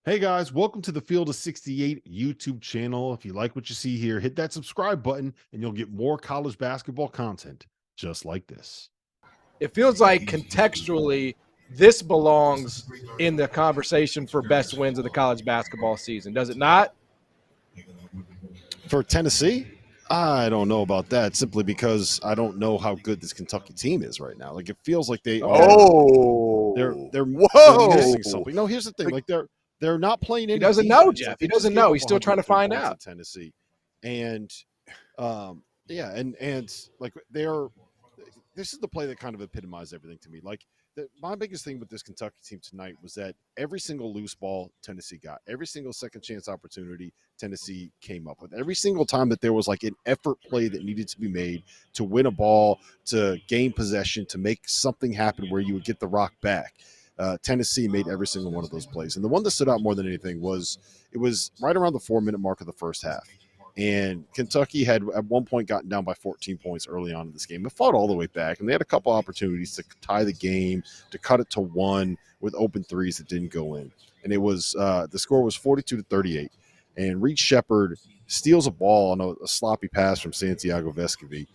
Hey guys, welcome to the Field of 68 YouTube channel. If you like what you see here, hit that subscribe button and you'll get more college basketball content just like this. It feels like contextually this belongs in the conversation for best wins of the college basketball season, does it not? For Tennessee, I don't know about that simply because I don't know how good this Kentucky team is right now. Like it feels like they're missing something. No, here's the thing. Like they're not playing any. He doesn't defense. know, Jeff. Like, he doesn't know. He's still trying to find out. Tennessee, and and like they're. This is the play that kind of epitomized everything to me. Like my biggest thing with this Kentucky team tonight was that every single loose ball Tennessee got, every single second chance opportunity Tennessee came up with, every single time that there was like an effort play that needed to be made to win a ball, to gain possession, to make something happen where you would get the rock back. Tennessee made every single one of those plays. And the one that stood out more than anything was it was right around the 4-minute mark of the first half. And Kentucky had at one point gotten down by 14 points early on in this game. It fought all the way back, and they had a couple opportunities to tie the game, to cut it to 1 with open threes that didn't go in. And it was the score was 42-38. And Reed Shepherd steals a ball on a sloppy pass from Santiago Vescovi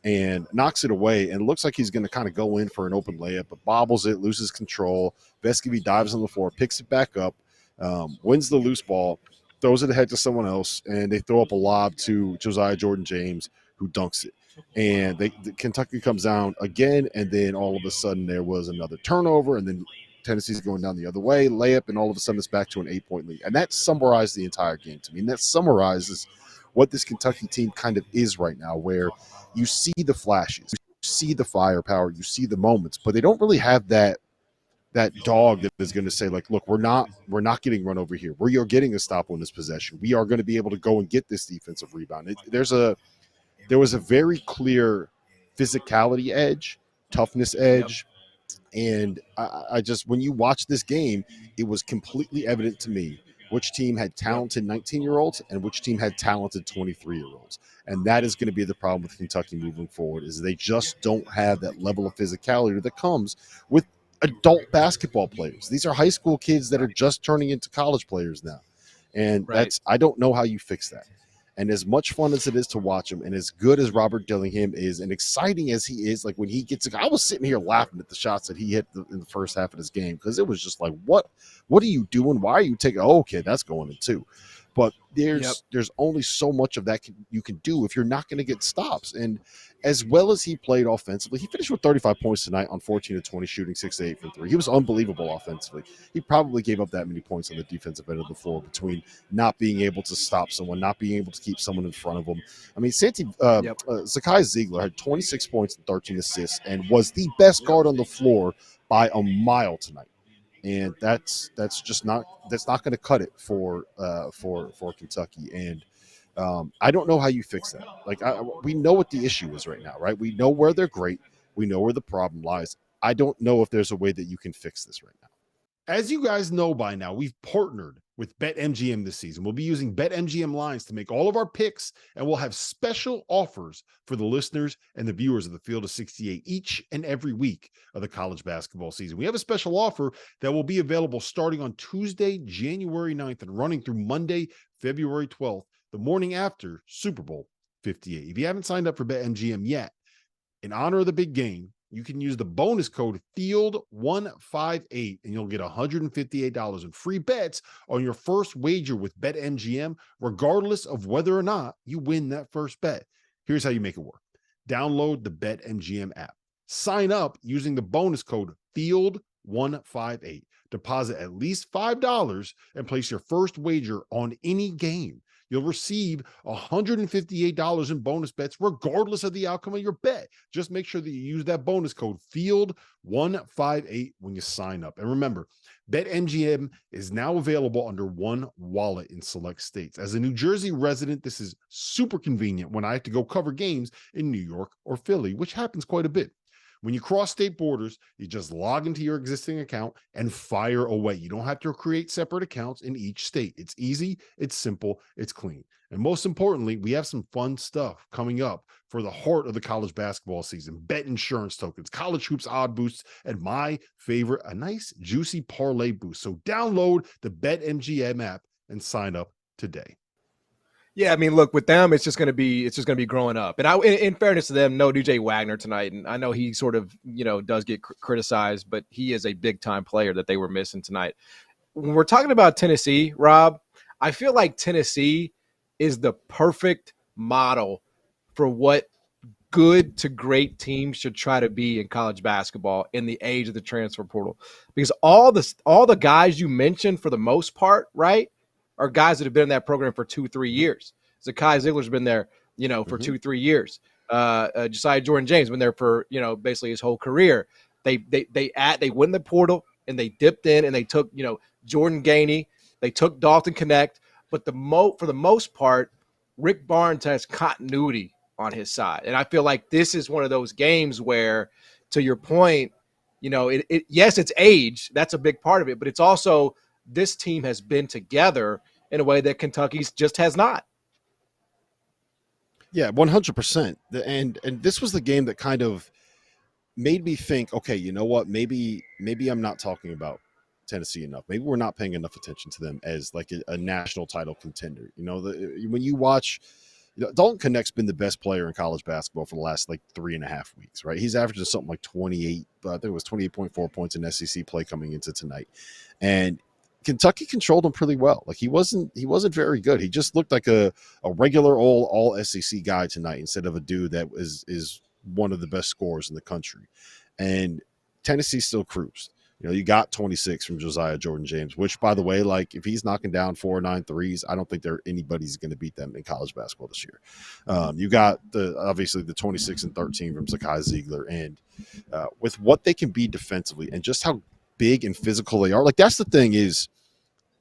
and knocks it away. And it looks like he's going to kind of go in for an open layup, but bobbles it, loses control. Vescovi dives on the floor, picks it back up, wins the loose ball, throws it ahead to someone else, and they throw up a lob to Josiah Jordan-James, who dunks it. And Kentucky comes down again, and then all of a sudden there was another turnover, and then Tennessee's going down the other way, layup, and all of a sudden it's back to an 8-point lead. And that summarized the entire game to me. And that summarizes what this Kentucky team kind of is right now, where you see the flashes, you see the firepower, you see the moments, but they don't really have that dog that is going to say, like, look, we're not getting run over here. We are getting a stop on this possession. We are going to be able to go and get this defensive rebound. There was a very clear physicality edge, toughness edge. Yep. And I just, when you watch this game, it was completely evident to me which team had talented 19-year-olds and which team had talented 23-year-olds. And that is going to be the problem with Kentucky moving forward, is they just don't have that level of physicality that comes with adult basketball players. These are high school kids that are just turning into college players now. And I don't know how you fix that. And as much fun as it is to watch him, and as good as Robert Dillingham is, and exciting as he is, like when he gets, I was sitting here laughing at the shots that he hit in the first half of this game, because it was just like, what are you doing? Why are you taking? Oh, okay, that's going in too. But there's only so much of that you can do if you're not going to get stops. And as well as he played offensively, he finished with 35 points tonight on 14-20, shooting 6-8 from 3. He was unbelievable offensively. He probably gave up that many points on the defensive end of the floor between not being able to stop someone, not being able to keep someone in front of him. I mean, Zakai Ziegler had 26 points and 13 assists and was the best guard on the floor by a mile tonight. And that's not going to cut it for Kentucky. And I don't know how you fix that. Like we know what the issue is right now, right? We know where they're great. We know where the problem lies. I don't know if there's a way that you can fix this right now. As you guys know by now, we've partnered with BetMGM this season. We'll be using BetMGM lines to make all of our picks, and we'll have special offers for the listeners and the viewers of the Field of 68 each and every week of the college basketball season. We have a special offer that will be available starting on Tuesday, January 9th and running through Monday, February 12th, the morning after Super Bowl 58. If you haven't signed up for BetMGM yet, in honor of the big game, you can use the bonus code FIELD158 and you'll get $158 in free bets on your first wager with BetMGM, regardless of whether or not you win that first bet. Here's how you make it work. Download the BetMGM app. Sign up using the bonus code FIELD158. Deposit at least $5 and place your first wager on any game. You'll receive $158 in bonus bets regardless of the outcome of your bet. Just make sure that you use that bonus code FIELD158 when you sign up. And remember, BetMGM is now available under one wallet in select states. As a New Jersey resident, this is super convenient when I have to go cover games in New York or Philly, which happens quite a bit. When you cross state borders, you just log into your existing account and fire away. You don't have to create separate accounts in each state. It's easy, it's simple, it's clean. And most importantly, we have some fun stuff coming up for the heart of the college basketball season. Bet insurance tokens, college hoops odd boosts, and my favorite, a nice juicy parlay boost. So download the BetMGM app and sign up today. Yeah, I mean, look, with them, it's just going to be growing up. And in fairness to them, no DJ Wagner tonight, and I know he sort of, does get criticized, but he is a big time player that they were missing tonight. When we're talking about Tennessee, Rob, I feel like Tennessee is the perfect model for what good to great teams should try to be in college basketball in the age of the transfer portal, because all the guys you mentioned, for the most part, right, are guys that have been in that program for 2-3 years. Zakai Ziegler's been there, for 2-3 years. Josiah Jordan-James been there for, basically his whole career. They went in the portal and they dipped in and they took, Jordan Gainey, they took Dalton Connect, but for the most part, Rick Barnes has continuity on his side. And I feel like this is one of those games where, to your point, yes, it's age. That's a big part of it, but it's also this team has been together in a way that Kentucky's just has not. Yeah, 100%. And this was the game that kind of made me think, okay, you know what? Maybe I'm not talking about Tennessee enough. Maybe we're not paying enough attention to them as like a national title contender. When you watch, Dalton Connect's been the best player in college basketball for the last 3.5 weeks, right? He's averaging something like 28, I think it was 28.4 points in SEC play coming into tonight. And Kentucky controlled him pretty well. He wasn't very good. He just looked like a regular old all SEC guy tonight instead of a dude that is one of the best scorers in the country. And Tennessee still cruised. You got 26 from Josiah Jordan-James, which, by the way, if he's knocking down 4-9 threes, I don't think anybody's going to beat them in college basketball this year. You got obviously the 26 and 13 from Zakai Ziegler, and with what they can be defensively and just how big and physical they are. That's the thing, is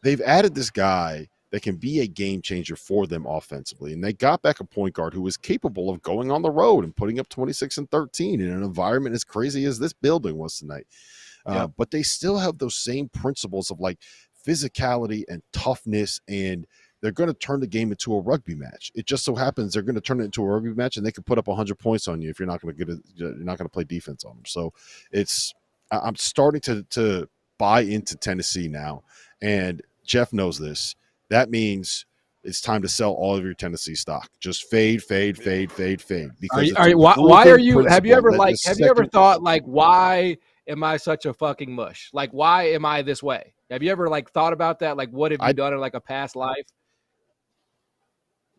they've added this guy that can be a game changer for them offensively. And they got back a point guard who is capable of going on the road and putting up 26 and 13 in an environment as crazy as this building was tonight. But they still have those same principles of physicality and toughness, and they're going to turn the game into a rugby match. It just so happens they're going to turn it into a rugby match, and they can put up 100 points on you if you're not going to play defense on them. So I'm starting to buy into Tennessee now, and Jeff knows this. That means it's time to sell all of your Tennessee stock. Just fade. Because why are you? Have you ever thought why am I such a fucking mush? Why am I this way? Have you ever thought about that? What have you done in a past life?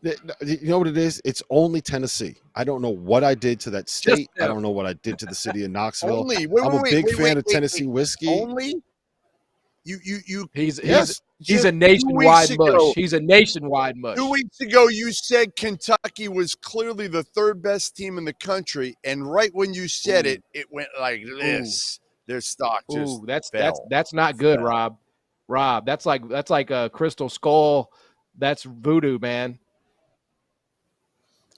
You know what it is? It's only Tennessee. I don't know what I did to that state. I don't know what I did to the city of Knoxville. I'm a big fan of Tennessee whiskey. Only? He's a nationwide mush. He's a nationwide mush. 2 weeks ago, you said Kentucky was clearly the third best team in the country, and right when you said it went like this. Their stock just that's not good, Rob. Rob, that's like a crystal skull. That's voodoo, man.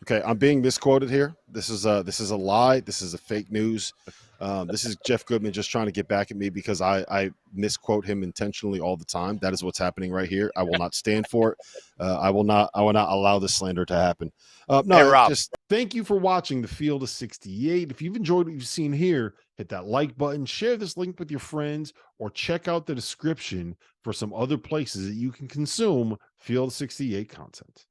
Okay, I'm being misquoted here. This is a lie. This is a fake news. This is Jeff Goodman just trying to get back at me because I misquote him intentionally all the time. That is what's happening right here. I will not stand for it. I will not allow this slander to happen. Hey, Rob. Just thank you for watching the Field of 68. If you've enjoyed what you've seen here, hit that like button, share this link with your friends, or check out the description for some other places that you can consume Field 68 content.